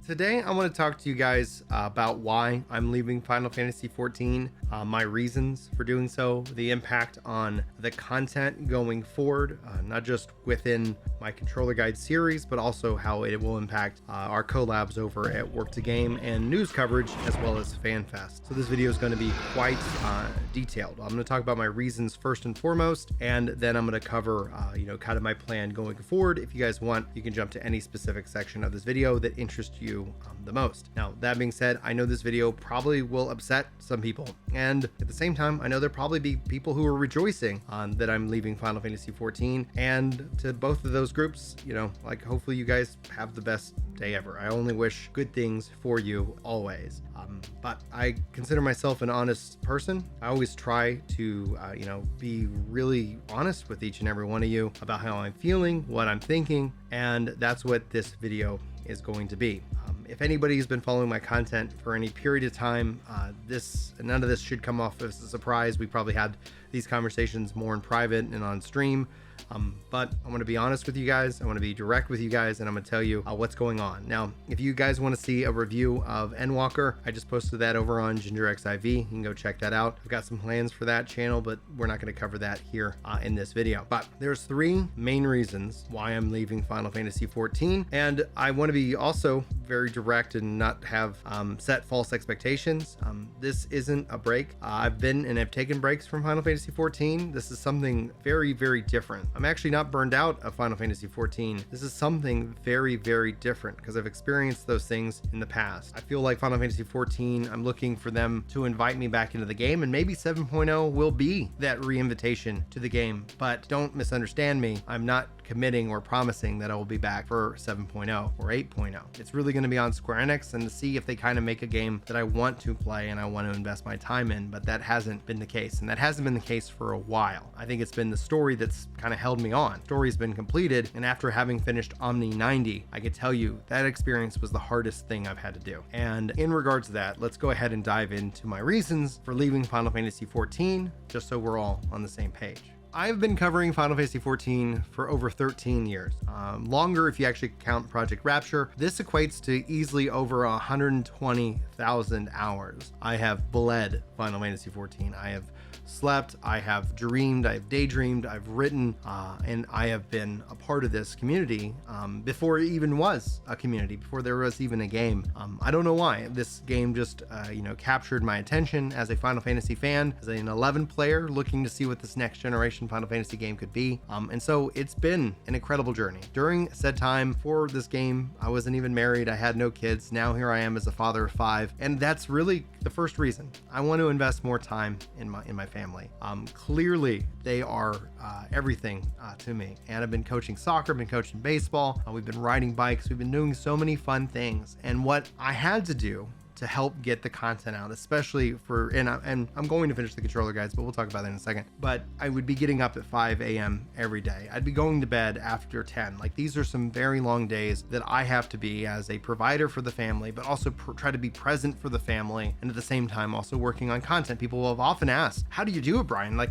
Today, I want to talk to you guys about why I'm leaving Final Fantasy XIV, my reasons for doing so, the impact on the content going forward, not just within my controller guide series, but also how it will impact our collabs over at Work to Game and news coverage, as well as FanFest. So this video is going to be quite detailed. I'm going to talk about my reasons first and foremost, and then I'm going to cover, kind of my plan going forward. If you guys want, you can jump to any specific section of this video that interests you the most. Now, that being said, I know this video probably will upset some people, and at the same time, I know there'll probably be people who are rejoicing that I'm leaving Final Fantasy XIV, and to both of those groups, hopefully you guys have the best day ever. I only wish good things for you always. But I consider myself an honest person. I always try to, be really honest with each and every one of you about how I'm feeling, what I'm thinking, and that's what this video is going to be. If anybody's been following my content for any period of time, none of this should come off as a surprise. We probably had these conversations more in private and on stream. But I want to be honest with you guys. I want to be direct with you guys, and I'm going to tell you what's going on. Now, if you guys want to see a review of Endwalker, I just posted that over on FFXIV. You can go check that out. I've got some plans for that channel, but we're not going to cover that here in this video. But there's three main reasons why I'm leaving Final Fantasy XIV, and I want to be also very direct and not have set false expectations. This isn't a break. I've been and I've taken breaks from Final Fantasy XIV. This is something very, very different. I'm actually not burned out of Final Fantasy XIV. This is something very, very different because I've experienced those things in the past. I feel like Final Fantasy XIV, I'm looking for them to invite me back into the game, and maybe 7.0 will be that re-invitation to the game, but don't misunderstand me. I'm not committing or promising that I will be back for 7.0 or 8.0. It's really going to be on Square Enix and to see if they kind of make a game that I want to play and I want to invest my time in, but that hasn't been the case, and that hasn't been the case for a while. I think it's been the story that's kind of held me on. Story's been completed, and after having finished Omni 90, I could tell you that experience was the hardest thing I've had to do. And in regards to that, let's go ahead and dive into my reasons for leaving Final Fantasy XIV, just so we're all on the same page. I've been covering Final Fantasy XIV for over 13 years. Longer if you actually count Project Rapture. This equates to easily over 120,000 hours. I have bled Final Fantasy XIV. I have slept, I have dreamed, I have daydreamed, I've written, and I have been a part of this community before it even was a community, before there was even a game. I don't know why. This game just, captured my attention as a Final Fantasy fan, as an 11 player looking to see what this next generation Final Fantasy game could be. And so it's been an incredible journey. During said time for this game, I wasn't even married, I had no kids. Now here I am as a father of 5, and that's really the first reason. I want to invest more time in my family. Clearly they are everything to me, and I've been coaching soccer, been coaching baseball, we've been riding bikes, we've been doing so many fun things. And what I had to do to help get the content out, especially for, and I'm going to finish the controller guides, but we'll talk about that in a second. But I would be getting up at 5 a.m. every day. I'd be going to bed after 10. Like, these are some very long days that I have to be as a provider for the family, but also try to be present for the family, and at the same time also working on content. People have often asked, how do you do it, Brian? I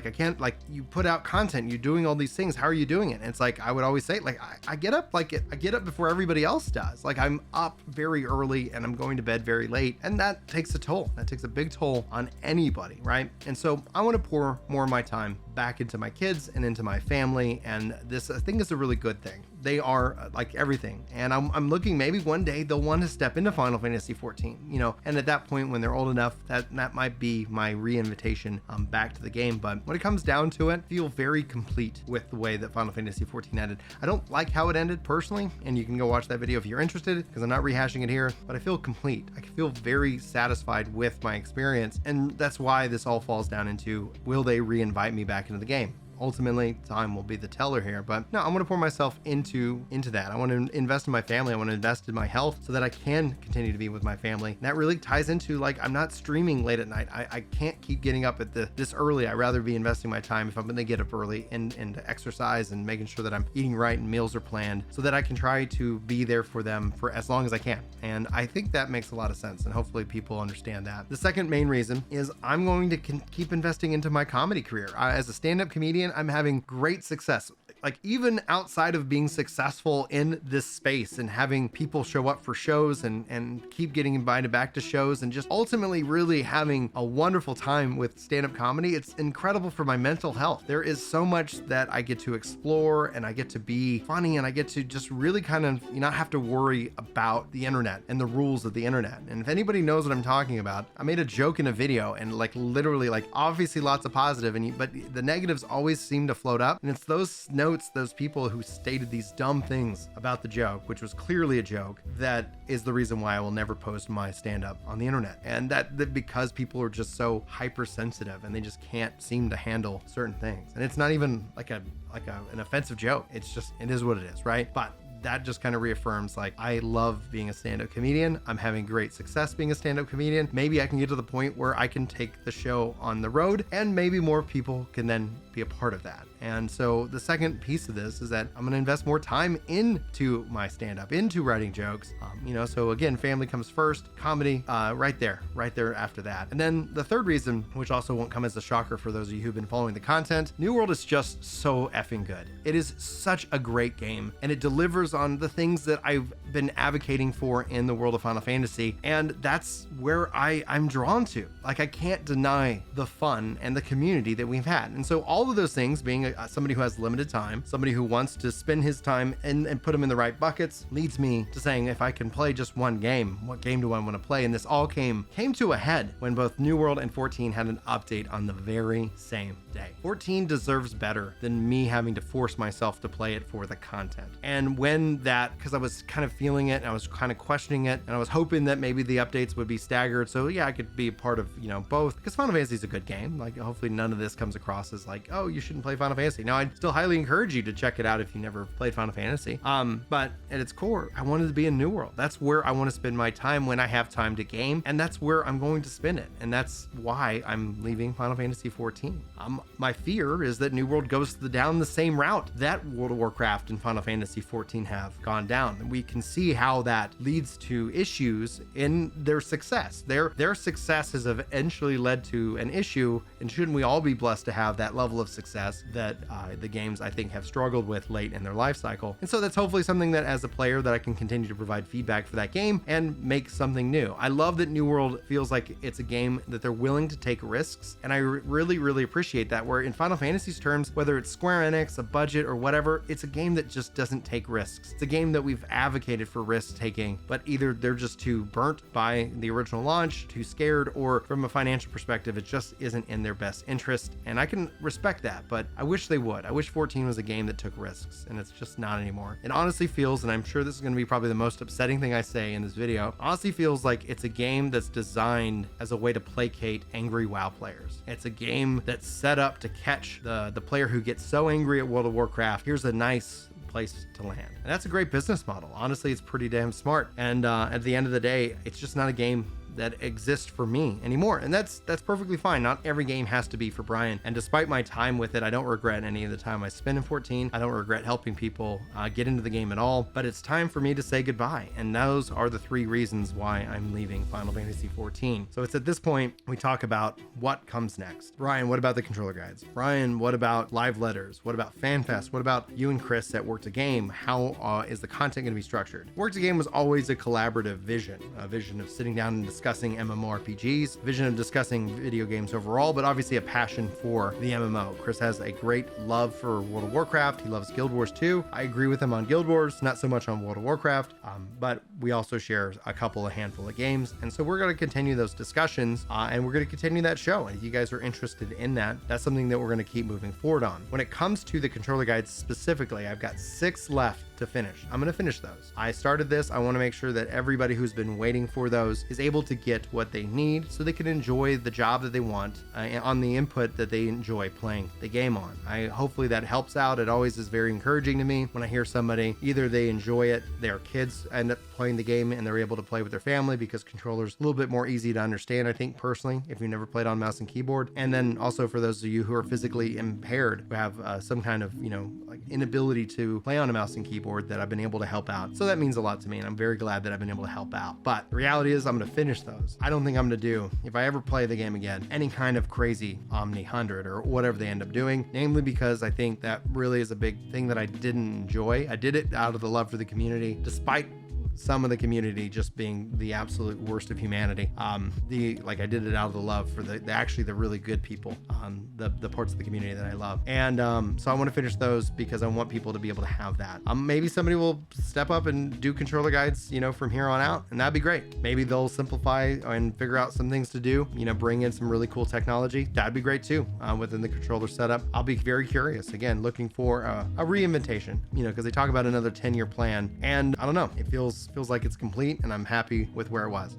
can't, you put out content, you're doing all these things, how are you doing it? And it's like, I would always say, I get up, I get up before everybody else does. I'm up very early and I'm going to bed very late, and that takes a toll. That takes a big toll on anybody, right? And so I want to pour more of my time back into my kids and into my family, and this I think is a really good thing. They are like everything, and I'm looking, maybe one day they'll want to step into Final Fantasy XIV, and at that point when they're old enough, that might be my re-invitation back to the game. But when it comes down to it, I feel very complete with the way that Final Fantasy XIV ended. I don't like how it ended personally, and you can go watch that video if you're interested, because I'm not rehashing it here, but I feel complete. I feel very satisfied with my experience, and that's why this all falls down into, will they re-invite me back into the game? Ultimately, time will be the teller here, but no, I want to pour myself into that. I want to invest in my family. I want to invest in my health so that I can continue to be with my family. And that really ties into, I'm not streaming late at night. I can't keep getting up at this early. I'd rather be investing my time if I'm going to get up early and to exercise and making sure that I'm eating right and meals are planned so that I can try to be there for them for as long as I can. And I think that makes a lot of sense, and hopefully people understand that. The second main reason is I'm going to keep investing into my comedy career. As a stand-up comedian, comedian, I'm having great success. Like, even outside of being successful in this space and having people show up for shows and keep getting invited back to shows and just ultimately really having a wonderful time with stand-up comedy, it's incredible for my mental health. There is so much that I get to explore, and I get to be funny, and I get to just really kind of not have to worry about the internet and the rules of the internet. And if anybody knows what I'm talking about, I made a joke in a video, and like literally, like, obviously lots of positive, but the negatives always seem to float up. And it's those notes, those people who stated these dumb things about the joke, which was clearly a joke, that is the reason why I will never post my stand-up on the internet. And that because people are just so hypersensitive and they just can't seem to handle certain things. And it's not even like an offensive joke. It's just, it is what it is, right? But that just kind of reaffirms, like, I love being a stand-up comedian. I'm having great success being a stand-up comedian. Maybe I can get to the point where I can take the show on the road, and maybe more people can then be a part of that. And so the second piece of this is that I'm going to invest more time into my stand-up, into writing jokes. So again, family comes first, comedy, right there after that. And then the third reason, which also won't come as a shocker for those of you who've been following the content, New World is just so effing good. It is such a great game, and it delivers on the things that I've been advocating for in the world of Final Fantasy. And that's where I'm drawn to. Like, I can't deny the fun and the community that we've had. And so all of those things, being somebody who has limited time, somebody who wants to spend his time and put them in the right buckets, leads me to saying, if I can play just one game, what game do I want to play? And this all came to a head when both New World and 14 had an update on the very same day. 14 deserves better than me having to force myself to play it for the content. And when that, because I was kind of feeling it, and I was kind of questioning it, and I was hoping that maybe the updates would be staggered, so yeah, I could be a part of, both, because Final Fantasy is a good game. Like, hopefully none of this comes across as like, oh, you shouldn't play Final Fantasy. Now, I'd still highly encourage you to check it out if you never played Final Fantasy. But at its core, I wanted to be in New World. That's where I want to spend my time when I have time to game, and that's where I'm going to spend it. And that's why I'm leaving Final Fantasy XIV. My fear is that New World goes down the same route that World of Warcraft and Final Fantasy XIV have gone down. And we can see how that leads to issues in their success. Their success has eventually led to an issue, and shouldn't we all be blessed to have that level of success that the games, I think, have struggled with late in their life cycle? And so that's hopefully something that, as a player, that I can continue to provide feedback for that game and make something new. I love that New World feels like it's a game that they're willing to take risks, and I really, really appreciate that, where in Final Fantasy's terms, whether it's Square Enix, a budget, or whatever, it's a game that just doesn't take risks. It's a game that we've advocated for risk taking, but either they're just too burnt by the original launch, too scared, or from a financial perspective, it just isn't in their best interest. And I can respect that, but I wish they would. I wish 14 was a game that took risks, and it's just not anymore. It honestly feels, and I'm sure this is going to be probably the most upsetting thing I say in this video, honestly feels like it's a game that's designed as a way to placate angry WoW players. It's a game that's set up to catch the player who gets so angry at World of Warcraft. Here's a nice place to land. And that's a great business model. Honestly, it's pretty damn smart. And at the end of the day, it's just not a game that exists for me anymore, and that's perfectly fine. Not every game has to be for Brian, and despite my time with it, I don't regret any of the time I spent in 14. I don't regret helping people get into the game at all, but it's time for me to say goodbye, and those are the three reasons why I'm leaving Final Fantasy 14. So it's at this point we talk about what comes next. Brian, what about the controller guides? Brian, what about live letters? What about FanFest? What about you and Chris at Work to Game? How is the content going to be structured? Work to Game was always a collaborative vision, a vision of sitting down and discussing MMORPGs, vision of discussing video games overall, but obviously a passion for the MMO. Chris has a great love for World of Warcraft. He loves Guild Wars too. I agree with him on Guild Wars, not so much on World of Warcraft, but we also share a handful of games. And so we're going to continue those discussions and we're going to continue that show. And if you guys are interested in that, that's something that we're going to keep moving forward on. When it comes to the controller guides specifically, I've got 6 left to finish. I'm going to finish those. I started this. I want to make sure that everybody who's been waiting for those is able to get what they need so they can enjoy the job that they want on the input that they enjoy playing the game on. Hopefully that helps out. It always is very encouraging to me when I hear somebody, either they enjoy it, their kids end up playing the game and they're able to play with their family because controller's a little bit more easy to understand, I think, personally, if you've never played on mouse and keyboard. And then also for those of you who are physically impaired, who have some kind of, like inability to play on a mouse and keyboard, forward that I've been able to help out. So that means a lot to me, and I'm very glad that I've been able to help out. But the reality is I'm going to finish those. I don't think I'm going to do, if I ever play the game again, any kind of crazy Omni 100 or whatever they end up doing, namely because I think that really is a big thing that I didn't enjoy. I did it out of the love for the community, despite some of the community just being the absolute worst of humanity. I did it out of the love for the really good people, the parts of the community that I love. And so I want to finish those because I want people to be able to have that. Maybe somebody will step up and do controller guides, from here on out, and that'd be great. Maybe they'll simplify and figure out some things to do, bring in some really cool technology. That'd be great too, within the controller setup. I'll be very curious, again, looking for a reinventation, because they talk about another 10-year plan, and I don't know, it feels like it's complete, and I'm happy with where it was.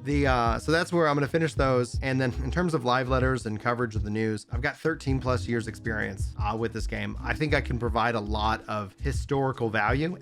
So that's where I'm going to finish those. And then in terms of live letters and coverage of the news, I've got 13 plus years experience with this game. I think I can provide a lot of historical value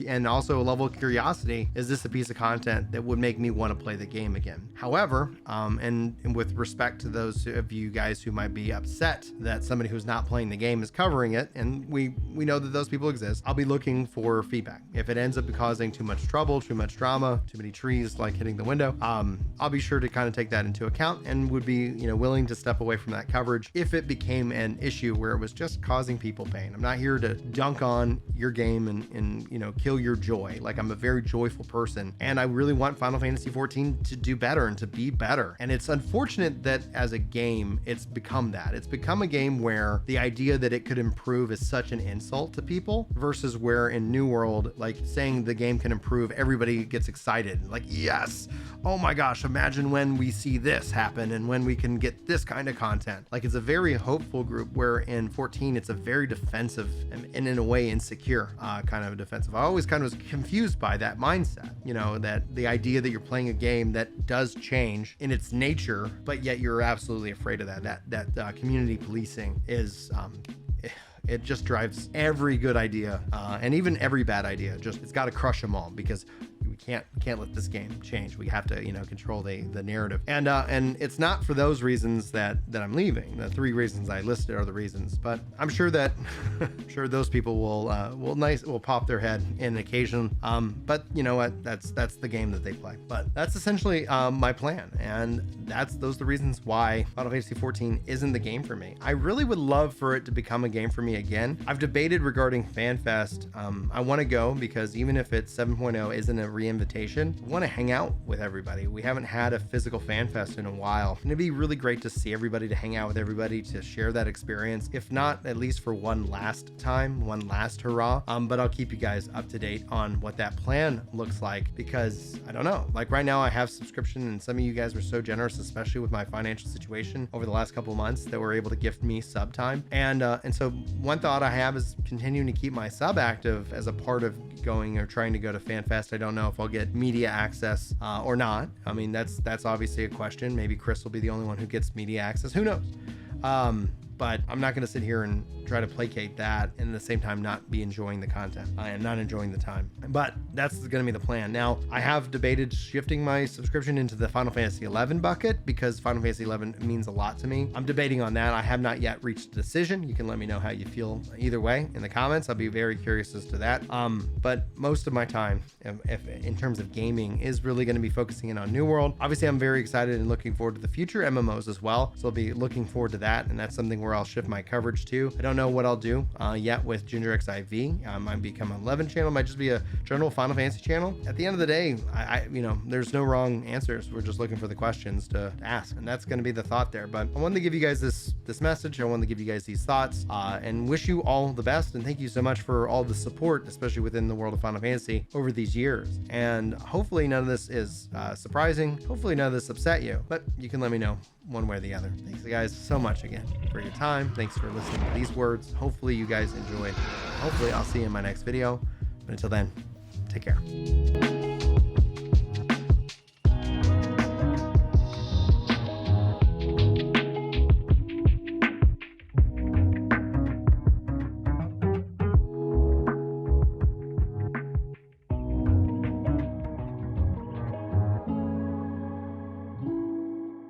and also a level of curiosity. Is this a piece of content that would make me want to play the game again? However, and with respect to those of you guys who might be upset that somebody who's not playing the game is covering it, and we know that those people exist, I'll be looking for feedback. If it ends up causing too much trouble, too much drama, too many trees like hitting the window, I'll be sure to kind of take that into account and would be willing to step away from that coverage if it became an issue where it was just causing people pain. I'm not here to dunk on your game and kill your joy. Like, I'm a very joyful person, and I really want Final Fantasy XIV to do better and to be better. And it's unfortunate that as a game it's become that. It's become a game where the idea that it could improve is such an insult to people, versus where in New World, like, saying the game can improve, everybody gets excited, like, yes, oh my gosh, imagine when we see this happen and when we can get this kind of content. Like, it's a very hopeful group, where in 14 it's a very defensive and in a way insecure kind of defensive. I always kind of was confused by that mindset, that the idea that you're playing a game that does change in its nature, but yet you're absolutely afraid of that community policing is it just drives every good idea and even every bad idea. It's got to crush them all, because we can't let this game change. We have to control the narrative, and it's not for those reasons that I'm leaving. The 3 reasons I listed are the reasons, but I'm sure that those people will pop their head in occasion. But you know what, that's the game that they play. But that's essentially my plan, and those are the reasons why Final Fantasy XIV isn't the game for me. I really would love for it to become a game for me again. I've debated regarding FanFest. I want to go, because even if it's 7.0 isn't a re-invitation, I want to hang out with everybody. We haven't had a physical FanFest in a while, and it'd be really great to see everybody, to hang out with everybody, to share that experience, if not at least for one last hurrah. But I'll keep you guys up to date on what that plan looks like, because I don't know, like right now I have subscription, and some of you guys were so generous, especially with my financial situation over the last couple of months, that were able to gift me sub time. And so one thought I have is continuing to keep my sub active as a part of going or trying to go to FanFest. I don't know if I'll get media access or not. I mean, that's obviously a question. Maybe Chris will be the only one who gets media access. Who knows? But I'm not going to sit here and try to placate that and at the same time not be enjoying the content and not enjoying the time. But that's going to be the plan. Now, I have debated shifting my subscription into the Final Fantasy XI bucket, because Final Fantasy XI means a lot to me. I'm debating on that. I have not yet reached a decision. You can let me know how you feel either way in the comments. I'll be very curious as to that. But most of my time, if in terms of gaming, is really going to be focusing in on New World. Obviously, I'm very excited and looking forward to the future MMOs as well. So I'll be looking forward to that, and that's something where I'll shift my coverage to. I don't know what I'll do yet with Ginger XIV. I might become an 11 channel, might just be a general Final Fantasy channel. At the end of the day, I there's no wrong answers. We're just looking for the questions to ask, and that's going to be the thought there. But I wanted to give you guys this message. I wanted to give you guys these thoughts and wish you all the best, and thank you so much for all the support, especially within the world of Final Fantasy over these years. And hopefully none of this is surprising. Hopefully none of this upset you, but you can let me know one way or the other. Thanks guys so much again for your time. Thanks for listening to these words. Hopefully you guys enjoyed. Hopefully I'll see you in my next video. But until then, take care.